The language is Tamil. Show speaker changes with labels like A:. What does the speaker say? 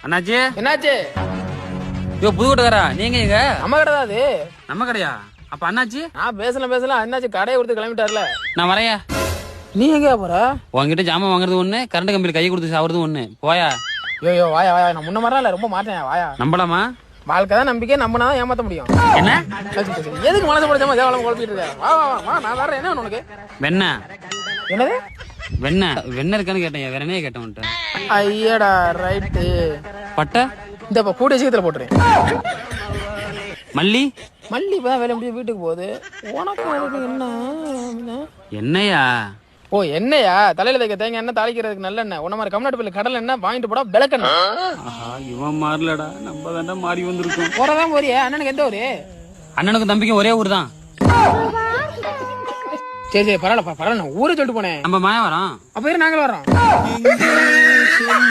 A: அண்ணாச்சி
B: என்னாச்சு?
A: ஐயோ புது கடைக்காரா நீங்க எங்க?
B: நம்ம கடை தான் அது.
A: நம்ம கடையா? அப்ப அண்ணாச்சி
B: நான் பேசலாம் என்னாச்சு? கடையை கொடுத்து கிளம்பிட்டார்ல.
A: நான் வரையா.
B: நீ எங்க போற?
A: உங்ககிட்ட ஜாமான் வாங்குறது ஒண்ணு, கரண்ட் கம்பியில் கை கொடுத்து சாவுறது ஒண்ணு. போயா.
B: ஐயோ வாயா வாயா, நான் முன்ன மாதிரிலாம் இல்ல, ரொம்ப மாட்டேன். வாயா.
A: நம்பலாமா?
B: வாழ்க்கை தான் நம்பிக்கை, நம்பினாதான் ஏமாத்த முடியும்.
A: என்ன
B: எதுக்கு மனசு படைச்சாம தேவலாம் குழப்பிட்டு இருக்க? வா வா வா, நான் வரேன். என்ன உனக்கு?
A: வெண்ண
B: என்னது?
A: வெண்ண இருக்கான்னு கேட்டேன். வேற என்ன கேட்டேன் உன்ட்ட?
B: ஐயடா ரைட்டு.
A: பட்டை
B: இந்த கூடிய சீக்கிரத்துல போட்டுறேன்.
A: மல்லி
B: மல்லி இப்பதான் வேலை முடியும் வீட்டுக்கு போகுது. உனக்கு அதுக்கு என்ன?
A: என்னையா?
B: ஓ என்னையா? தலையில தைக்க தேங்க என்ன, தாளிக்கிறதுக்கு நல்ல எண்ணெய். உன்ன மாதிரி கம்நாட்டு பிள்ளை கடல் என்ன வாங்கிட்டு போடா விளக்கண்ணா.
A: இவன் மாறலடா, நம்ம தாண்டா மாறி வந்திருக்கோம்.
B: போறதான் போறியா? அண்ணனுக்கு எந்த ஊரு?
A: அண்ணனுக்கு தம்பிக்கும் ஒரே ஊர் தான்.
B: சரி சரி பரவாயில்ல பரவாயில்ல, ஊரை சொல்லிட்டு போனேன்.
A: நம்ம மாயா வரோம்.
B: அப்ப நாங்களும் வரோம்.